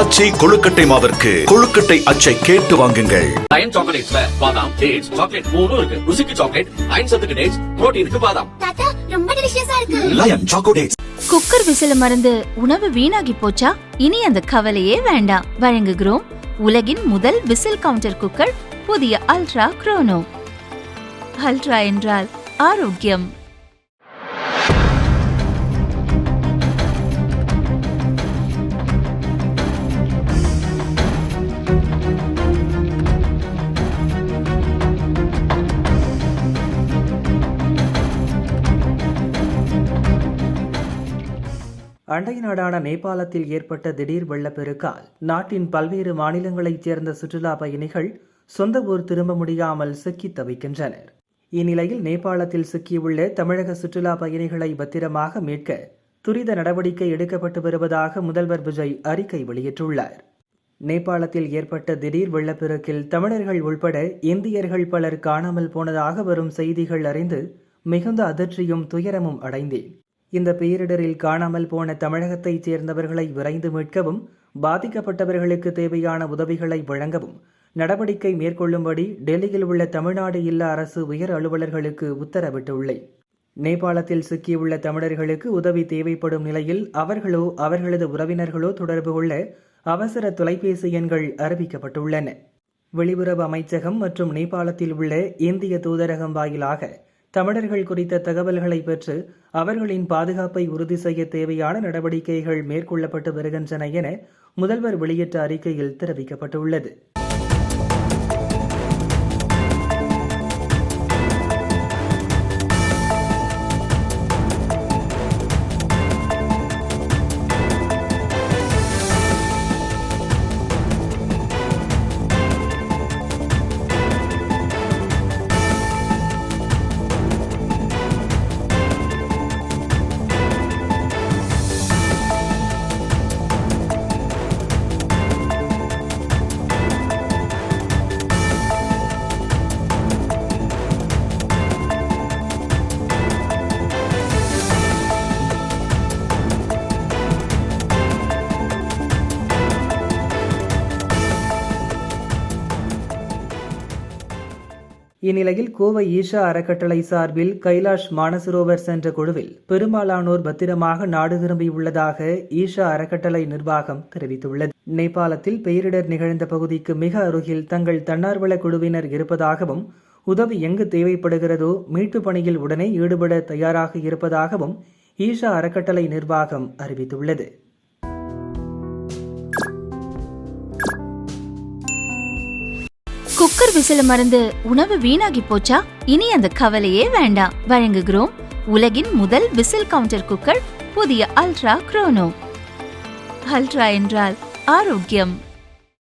ஆச்சி கொழுக்கட்டை மாவிற்கு கொழுக்கட்டை அச்சை கேட்டு வாங்குங்கள். லயன் சாக்லேட்ஸ்ல பாதாம், டேட்ஸ், சாக்லேட் 3 இருக்கு. ருசிக்கு சாக்லேட், அயன் சத்துக்கு டேட்ஸ், புரோட்டீனுக்கு பாதாம். தாத்தா ரொம்ப டெலிஷியஸா இருக்கு. Line choco dates. குக்கர் விசில மறந்து உணவு வீணாகி போச்சா? இனி அந்த கவலையே வேண்டாம். வழங்குகிறோம் உலகின் முதல் விசில் கவுண்டர் குக்கர், புதிய அல்ட்ரா குரோனோ. அல்ட்ரா என்றால் ஆரோக்கியம். அண்டை நாடான நேபாளத்தில் ஏற்பட்ட திடீர் வெள்ளப்பெருக்கால் நாட்டின் பல்வேறு மாநிலங்களைச் சேர்ந்த சுற்றுலா பயணிகள் சொந்த ஊர் திரும்ப முடியாமல் சிக்கித் தவிக்கின்றனர். இந்நிலையில் நேபாளத்தில் சிக்கியுள்ள தமிழக சுற்றுலா பயணிகளை பத்திரமாக மீட்க துரித நடவடிக்கை எடுக்கப்பட்டு வருவதாக முதல்வர் விஜய் அறிக்கை வெளியிட்டுள்ளார். நேபாளத்தில் ஏற்பட்ட திடீர் வெள்ளப்பெருக்கில் தமிழர்கள் உள்பட இந்தியர்கள் பலர் காணாமல் போனதாக வரும் செய்திகள் அறிந்து மிகுந்த அதிர்ச்சியும் துயரமும் அடைந்தேன். இந்த பேரிடரில் காணாமல் போன தமிழகத்தைச் சேர்ந்தவர்களை விரைந்து மீட்கவும் பாதிக்கப்பட்டவர்களுக்கு தேவையான உதவிகளை வழங்கவும் நடவடிக்கை மேற்கொள்ளும்படி டெல்லியில் உள்ள தமிழ்நாடு இல்ல அரசு உயர் அலுவலர்களுக்கு உத்தரவிட்டுள்ளேன். நேபாளத்தில் சிக்கியுள்ள தமிழர்களுக்கு உதவி தேவைப்படும் நிலையில் அவர்களோ அவர்களது உறவினர்களோ தொடர்பு கொள்ள அவசர தொலைபேசி எண்கள் அறிவிக்கப்பட்டுள்ளன. வெளியுறவு அமைச்சகம் மற்றும் நேபாளத்தில் உள்ள இந்திய தூதரகம் வாயிலாக தமிழர்கள் குறித்த தகவல்களை பெற்று அவர்களின் பாதுகாப்பை உறுதி செய்ய தேவையான நடவடிக்கைகள் மேற்கொள்ளப்பட்டு வருகின்றன என முதல்வர் வெளியிட்ட அறிக்கையில் தெரிவிக்கப்பட்டுள்ளது. இந்நிலையில் கோவை ஈஷா அறக்கட்டளை சார்பில் கைலாஷ் மானசரோவர் சென்ற குழுவில் பெரும்பாலானோர் பத்திரமாக நாடு திரும்பியுள்ளதாக ஈஷா அறக்கட்டளை நிர்வாகம் தெரிவித்துள்ளது. நேபாளத்தில் பேரிடர் நிகழ்ந்த பகுதிக்கு மிக அருகில் தங்கள் தன்னார்வல குழுவினர் இருப்பதாகவும் உதவி எங்கு தேவைப்படுகிறதோ மீட்பு பணியில் உடனே ஈடுபட தயாராக இருப்பதாகவும் ஈஷா அறக்கட்டளை நிர்வாகம் அறிவித்துள்ளது. குக்கர் விசில மறந்து உணவு வீணாகி போச்சா? இனி அந்த கவலையே வேண்டாம். வழங்குகிறோம் உலகின் முதல் விசில் கவுண்டர் குக்கர், புதிய அல்ட்ரா குரோனோ. அல்ட்ரா என்றால் ஆரோக்கியம்.